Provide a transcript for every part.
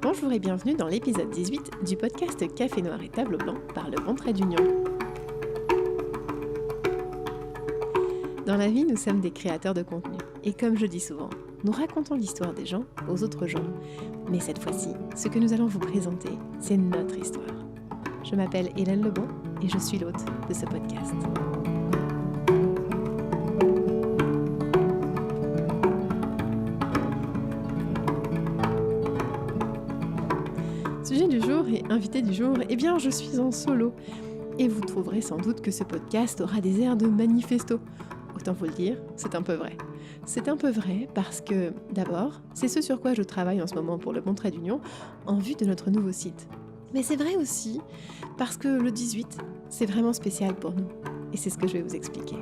Bonjour et bienvenue dans l'épisode 18 du podcast Café Noir et Tableau Blanc par le Bon Trait d'Union. Dans la vie, nous sommes des créateurs de contenu. Et comme je dis souvent, nous racontons l'histoire des gens aux autres gens. Mais cette fois-ci, ce que nous allons vous présenter, c'est notre histoire. Je m'appelle Hélène Lebon et je suis l'hôte de ce podcast. Sujet du jour et invité du jour, eh bien je suis en solo. Et vous trouverez sans doute que ce podcast aura des airs de manifesto. Autant vous le dire, c'est un peu vrai. C'est un peu vrai parce que, d'abord, c'est ce sur quoi je travaille en ce moment pour le Bon Trait d'Union, en vue de notre nouveau site. Mais c'est vrai aussi parce que le 18, c'est vraiment spécial pour nous. Et c'est ce que je vais vous expliquer.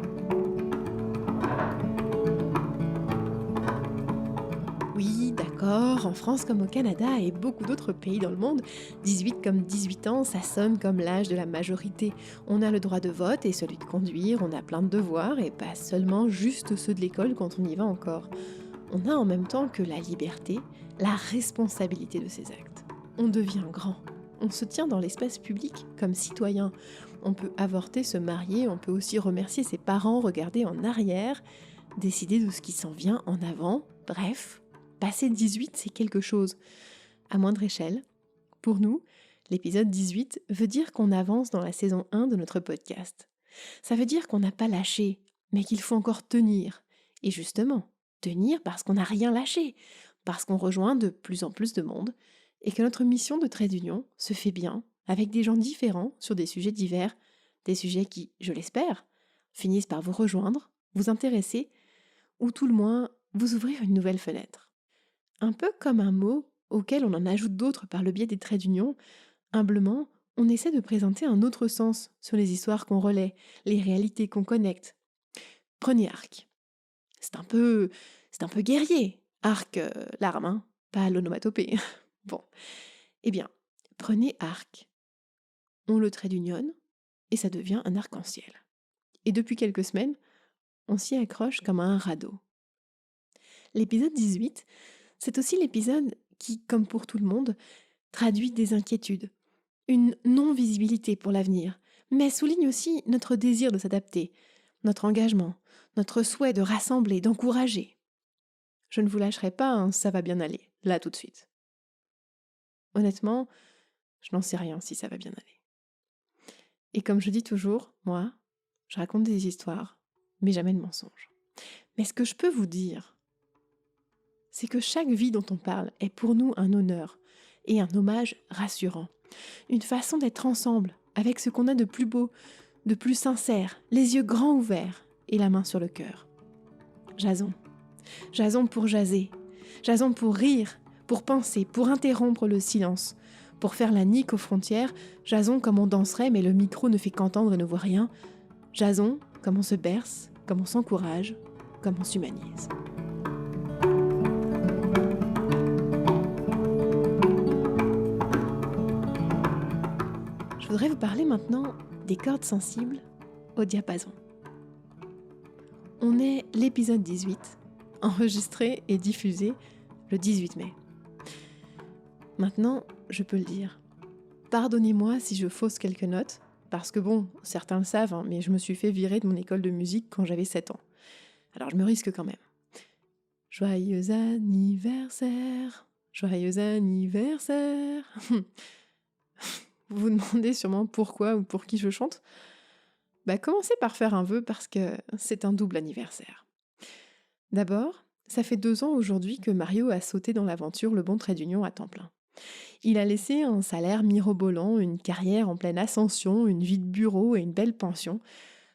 Oui, d'accord, en France comme au Canada et beaucoup d'autres pays dans le monde, 18 comme 18 ans, ça sonne comme l'âge de la majorité. On a le droit de vote et celui de conduire, on a plein de devoirs et pas seulement juste ceux de l'école quand on y va encore. On a en même temps que la liberté, la responsabilité de ses actes. On devient grand. On se tient dans l'espace public comme citoyen. On peut avorter, se marier, on peut aussi remercier ses parents, regarder en arrière, décider de ce qui s'en vient en avant, bref. Passer 18, c'est quelque chose. À moindre échelle, pour nous, l'épisode 18 veut dire qu'on avance dans la saison 1 de notre podcast. Ça veut dire qu'on n'a pas lâché, mais qu'il faut encore tenir. Et justement, tenir parce qu'on n'a rien lâché, parce qu'on rejoint de plus en plus de monde, et que notre mission de trait d'union se fait bien, avec des gens différents sur des sujets divers, des sujets qui, je l'espère, finissent par vous rejoindre, vous intéresser, ou tout le moins vous ouvrir une nouvelle fenêtre. Un peu comme un mot auquel on en ajoute d'autres par le biais des traits d'union, humblement, on essaie de présenter un autre sens sur les histoires qu'on relaie, les réalités qu'on connecte. Prenez arc. C'est un peu guerrier. Arc, l'arme, hein, pas l'onomatopée. Bon. Eh bien, prenez arc. On le trait d'union et ça devient un arc-en-ciel. Et depuis quelques semaines, on s'y accroche comme à un radeau. L'épisode 18, c'est aussi l'épisode qui, comme pour tout le monde, traduit des inquiétudes, une non-visibilité pour l'avenir, mais souligne aussi notre désir de s'adapter, notre engagement, notre souhait de rassembler, d'encourager. Je ne vous lâcherai pas, hein, ça va bien aller, là tout de suite. Honnêtement, je n'en sais rien si ça va bien aller. Et comme je dis toujours, moi, je raconte des histoires, mais jamais de mensonges. Mais ce que je peux vous dire, c'est que chaque vie dont on parle est pour nous un honneur et un hommage rassurant. Une façon d'être ensemble, avec ce qu'on a de plus beau, de plus sincère, les yeux grands ouverts et la main sur le cœur. Jason. Jason pour jaser. Jason pour rire, pour penser, pour interrompre le silence. Pour faire la nique aux frontières, Jason comme on danserait mais le micro ne fait qu'entendre et ne voit rien. Jason comme on se berce, comme on s'encourage, comme on s'humanise. Je voudrais vous parler maintenant des cordes sensibles au diapason. On est l'épisode 18, enregistré et diffusé le 18 mai. Maintenant, je peux le dire. Pardonnez-moi si je fausse quelques notes, parce que bon, certains le savent, hein, mais je me suis fait virer de mon école de musique quand j'avais 7 ans. Alors je me risque quand même. Joyeux anniversaire, joyeux anniversaire. Vous vous demandez sûrement pourquoi ou pour qui je chante ? Commencez par faire un vœu parce que c'est un double anniversaire. D'abord, ça fait 2 ans aujourd'hui que Mario a sauté dans l'aventure Le Bon Trait d'Union à temps plein. Il a laissé un salaire mirobolant, une carrière en pleine ascension, une vie de bureau et une belle pension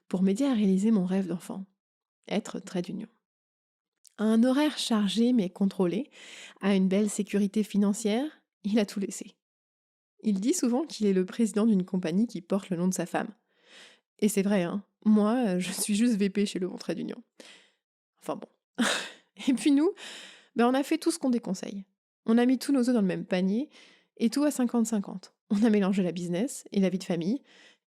pour m'aider à réaliser mon rêve d'enfant, être trait d'union. À un horaire chargé mais contrôlé, à une belle sécurité financière, il a tout laissé. Il dit souvent qu'il est le président d'une compagnie qui porte le nom de sa femme. Et c'est vrai, hein, moi, je suis juste VP chez Le Bon Trait d'Union. Enfin bon. Et puis nous, on a fait tout ce qu'on déconseille. On a mis tous nos œufs dans le même panier, et tout à 50-50. On a mélangé la business et la vie de famille.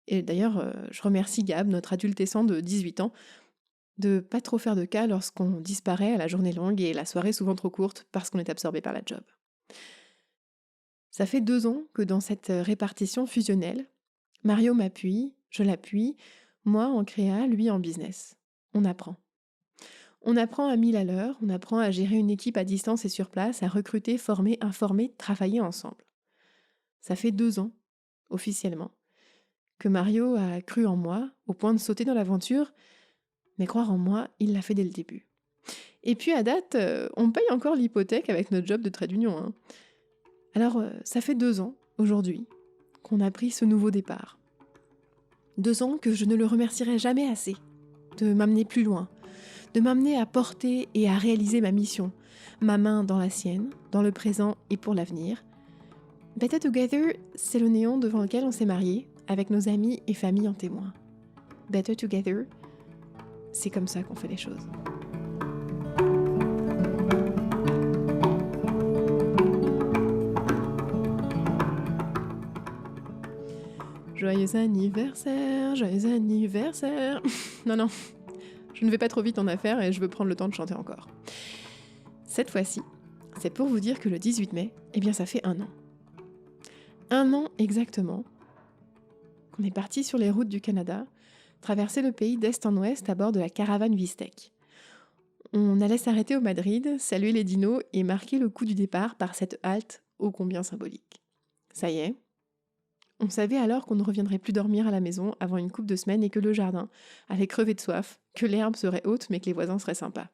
Et d'ailleurs, je remercie Gab, notre adolescent de 18 ans, de pas trop faire de cas lorsqu'on disparaît à la journée longue et la soirée souvent trop courte parce qu'on est absorbé par la job. Ça fait 2 ans que dans cette répartition fusionnelle, Mario m'appuie, je l'appuie, moi en créa, lui en business. On apprend. On apprend à 1000 à l'heure, on apprend à gérer une équipe à distance et sur place, à recruter, former, informer, travailler ensemble. Ça fait 2 ans, officiellement, que Mario a cru en moi, au point de sauter dans l'aventure, mais croire en moi, il l'a fait dès le début. Et puis à date, on paye encore l'hypothèque avec notre job de trade union, hein. Alors, ça fait 2 ans, aujourd'hui, qu'on a pris ce nouveau départ. 2 ans que je ne le remercierai jamais assez de m'amener plus loin, de m'amener à porter et à réaliser ma mission, ma main dans la sienne, dans le présent et pour l'avenir. Better Together, c'est le néon devant lequel on s'est mariés, avec nos amis et familles en témoin. Better Together, c'est comme ça qu'on fait les choses. Joyeux anniversaire, joyeux anniversaire. Non, je ne vais pas trop vite en affaires et je veux prendre le temps de chanter encore. Cette fois-ci, c'est pour vous dire que le 18 mai, eh bien ça fait 1 an. 1 an exactement qu'on est parti sur les routes du Canada, traverser le pays d'est en ouest à bord de la caravane Vistec. On allait s'arrêter au Madrid, saluer les dinos et marquer le coup du départ par cette halte ô combien symbolique. Ça y est, on savait alors qu'on ne reviendrait plus dormir à la maison avant une couple de semaines et que le jardin allait crever de soif, que l'herbe serait haute mais que les voisins seraient sympas.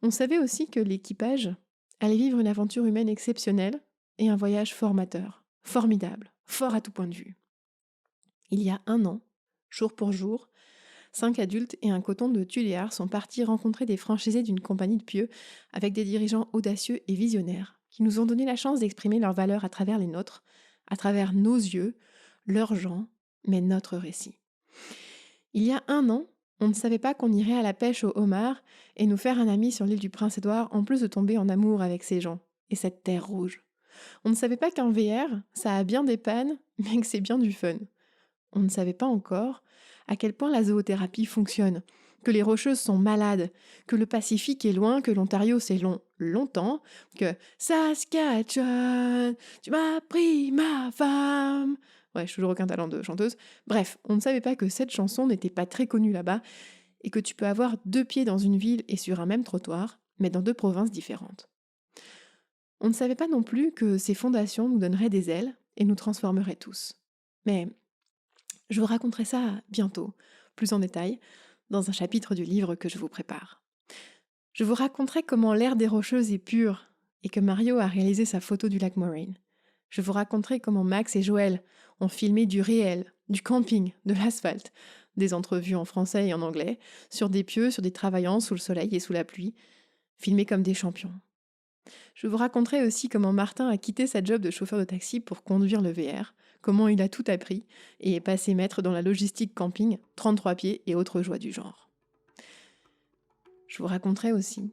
On savait aussi que l'équipage allait vivre une aventure humaine exceptionnelle et un voyage formateur, formidable, fort à tout point de vue. Il y a 1 an, jour pour jour, 5 adultes et un coton de Tuléar sont partis rencontrer des franchisés d'une compagnie de pieux avec des dirigeants audacieux et visionnaires qui nous ont donné la chance d'exprimer leurs valeurs à travers les nôtres, à travers nos yeux, leurs gens, mais notre récit. Il y a 1 an, on ne savait pas qu'on irait à la pêche au homard et nous faire un ami sur l'île du Prince-Édouard en plus de tomber en amour avec ces gens et cette terre rouge. On ne savait pas qu'en VR, ça a bien des pannes, mais que c'est bien du fun. On ne savait pas encore à quel point la zoothérapie fonctionne, que les Rocheuses sont malades, que le Pacifique est loin, que l'Ontario c'est long, longtemps, que Saskatchewan, tu m'as pris ma femme. Ouais, je n'ai toujours aucun talent de chanteuse. Bref, on ne savait pas que cette chanson n'était pas très connue là-bas et que tu peux avoir 2 pieds dans une ville et sur un même trottoir, mais dans 2 provinces différentes. On ne savait pas non plus que ces fondations nous donneraient des ailes et nous transformeraient tous. Mais je vous raconterai ça bientôt, plus en détail, dans un chapitre du livre que je vous prépare. Je vous raconterai comment l'air des Rocheuses est pur et que Mario a réalisé sa photo du lac Moraine. Je vous raconterai comment Max et Joël ont filmé du réel, du camping, de l'asphalte, des entrevues en français et en anglais, sur des pieux, sur des travaillants, sous le soleil et sous la pluie, filmés comme des champions. Je vous raconterai aussi comment Martin a quitté sa job de chauffeur de taxi pour conduire le VR, comment il a tout appris et est passé maître dans la logistique camping, 33 pieds et autres joies du genre. Je vous raconterai aussi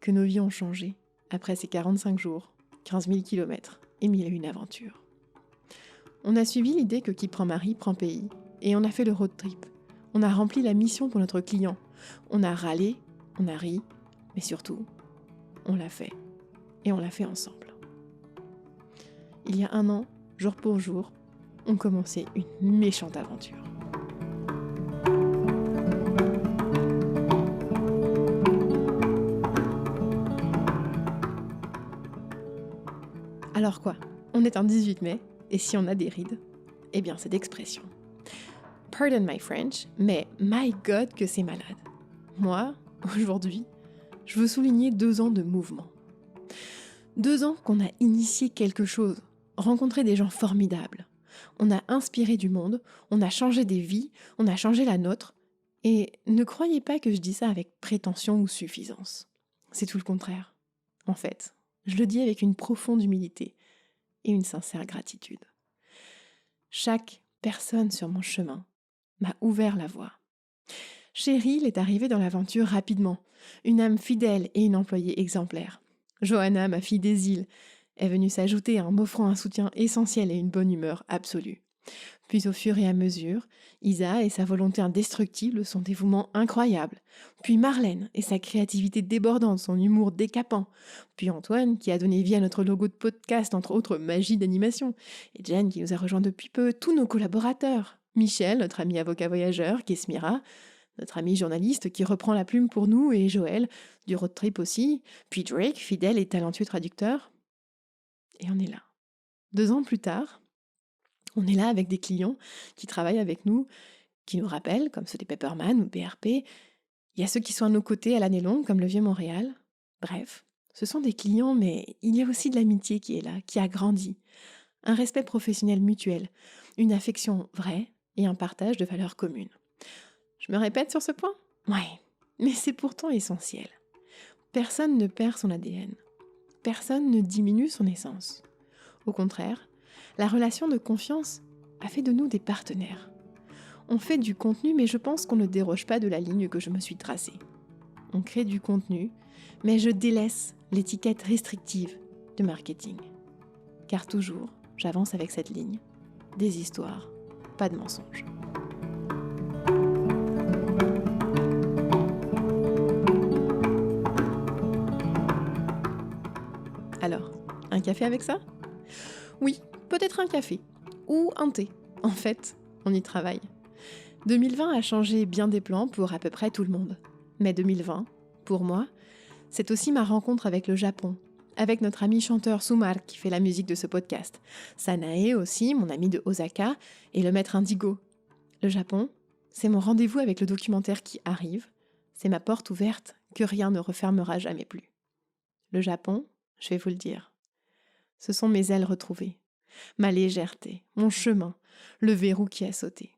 que nos vies ont changé après ces 45 jours, 15 000 kilomètres et 1001 aventures. On a suivi l'idée que qui prend mari prend pays et on a fait le road trip. On a rempli la mission pour notre client. On a râlé, on a ri, mais surtout, on l'a fait. Et on l'a fait ensemble. Il y a 1 an, jour pour jour, on commençait une méchante aventure. Alors quoi ? On est un 18 mai, et si on a des rides, eh bien c'est d'expression. Pardon my French, mais my God que c'est malade. Moi, aujourd'hui, je veux souligner 2 ans de mouvement. 2 ans qu'on a initié quelque chose, rencontré des gens formidables. On a inspiré du monde, on a changé des vies, on a changé la nôtre. Et ne croyez pas que je dis ça avec prétention ou suffisance. C'est tout le contraire. En fait, je le dis avec une profonde humilité et une sincère gratitude. Chaque personne sur mon chemin m'a ouvert la voie. Cheryl est arrivée dans l'aventure rapidement, une âme fidèle et une employée exemplaire. Johanna, ma fille des îles, est venue s'ajouter en m'offrant un soutien essentiel et une bonne humeur absolue. Puis au fur et à mesure, Isa et sa volonté indestructible, son dévouement incroyable. Puis Marlène et sa créativité débordante, son humour décapant. Puis Antoine qui a donné vie à notre logo de podcast, entre autres magie d'animation. Et Jen qui nous a rejoint depuis peu, tous nos collaborateurs. Michel, notre ami avocat voyageur, Kesmira, notre ami journaliste qui reprend la plume pour nous, et Joël, du road trip aussi. Puis Drake, fidèle et talentueux traducteur. Et on est là. 2 ans plus tard, on est là avec des clients qui travaillent avec nous, qui nous rappellent, comme ceux des Pepperman ou BRP. Il y a ceux qui sont à nos côtés à l'année longue, comme le Vieux-Montréal. Bref, ce sont des clients, mais il y a aussi de l'amitié qui est là, qui a grandi. Un respect professionnel mutuel, une affection vraie et un partage de valeurs communes. Je me répète sur ce point ? Ouais, mais c'est pourtant essentiel. Personne ne perd son ADN. Personne ne diminue son essence. Au contraire, la relation de confiance a fait de nous des partenaires. On fait du contenu, mais je pense qu'on ne déroge pas de la ligne que je me suis tracée. On crée du contenu, mais je délaisse l'étiquette restrictive de marketing. Car toujours, j'avance avec cette ligne. Des histoires, pas de mensonges. Alors, un café avec ça ? Oui, peut-être un café. Ou un thé. En fait, on y travaille. 2020 a changé bien des plans pour à peu près tout le monde. Mais 2020, pour moi, c'est aussi ma rencontre avec le Japon, avec notre ami chanteur Sumar qui fait la musique de ce podcast, Sanae aussi, mon ami de Osaka, et le maître Indigo. Le Japon, c'est mon rendez-vous avec le documentaire qui arrive, c'est ma porte ouverte que rien ne refermera jamais plus. Le Japon, je vais vous le dire, ce sont mes ailes retrouvées, ma légèreté, mon chemin, le verrou qui a sauté.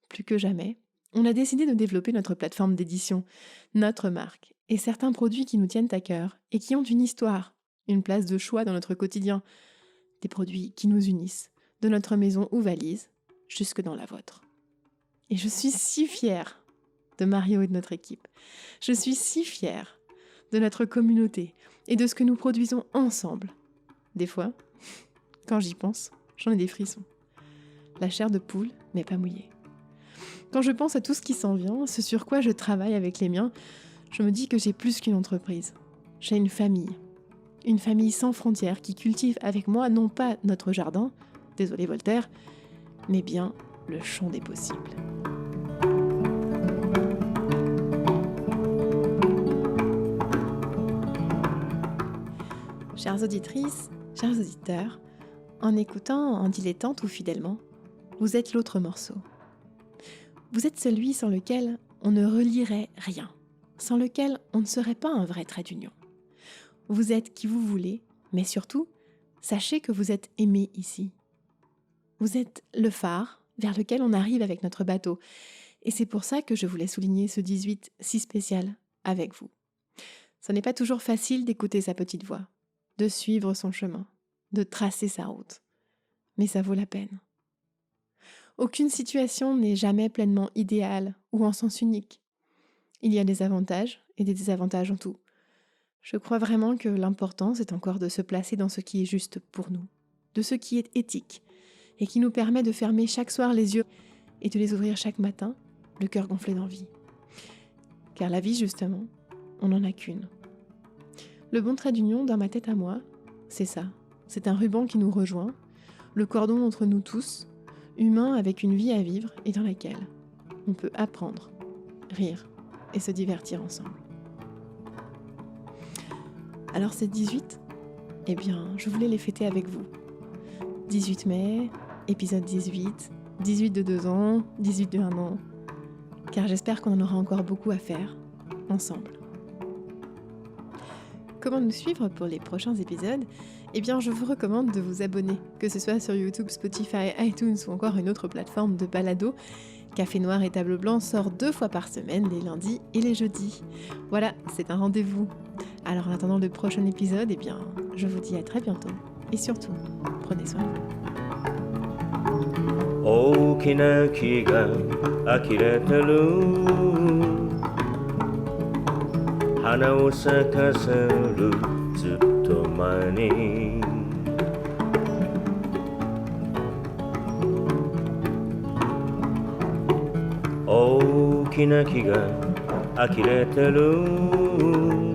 Plus que jamais, on a décidé de développer notre plateforme d'édition, notre marque, et certains produits qui nous tiennent à cœur et qui ont une histoire, une place de choix dans notre quotidien. Des produits qui nous unissent, de notre maison ou valise, jusque dans la vôtre. Et je suis si fière de Mario et de notre équipe. Je suis si fière de notre communauté et de ce que nous produisons ensemble. Des fois, quand j'y pense, j'en ai des frissons. La chair de poule n'est pas mouillée. Quand je pense à tout ce qui s'en vient, ce sur quoi je travaille avec les miens, je me dis que j'ai plus qu'une entreprise. J'ai une famille sans frontières qui cultive avec moi non pas notre jardin, désolé Voltaire, mais bien le champ des possibles. Chères auditrices, chers auditeurs, en écoutant en dilettante ou fidèlement, vous êtes l'autre morceau. Vous êtes celui sans lequel on ne relierait rien, sans lequel on ne serait pas un vrai trait d'union. Vous êtes qui vous voulez, mais surtout, sachez que vous êtes aimé ici. Vous êtes le phare vers lequel on arrive avec notre bateau. Et c'est pour ça que je voulais souligner ce 18 si spécial avec vous. Ce n'est pas toujours facile d'écouter sa petite voix, de suivre son chemin, de tracer sa route. Mais ça vaut la peine. Aucune situation n'est jamais pleinement idéale ou en sens unique. Il y a des avantages et des désavantages en tout. Je crois vraiment que l'important, c'est encore de se placer dans ce qui est juste pour nous, de ce qui est éthique, et qui nous permet de fermer chaque soir les yeux et de les ouvrir chaque matin, le cœur gonflé d'envie. Car la vie, justement, on n'en a qu'une. Le bon trait d'union dans ma tête à moi, c'est ça. C'est un ruban qui nous rejoint, le cordon entre nous tous, humains avec une vie à vivre et dans laquelle on peut apprendre, rire et se divertir ensemble. Alors ces 18, eh bien, je voulais les fêter avec vous. 18 mai, épisode 18, 18 de 2 ans, 18 de 1 an, car j'espère qu'on en aura encore beaucoup à faire, ensemble. Comment nous suivre pour les prochains épisodes ? Eh bien, je vous recommande de vous abonner, que ce soit sur YouTube, Spotify, iTunes ou encore une autre plateforme de balado. Café Noir et Table Blanc sort 2 fois par semaine, les lundis et les jeudis. Voilà, c'est un rendez-vous. Alors en attendant le prochain épisode, eh bien, je vous dis à très bientôt. Et surtout, prenez soin de vous. 大きな木が呆れてる花を咲かせるずっと前にきな木が呆れてる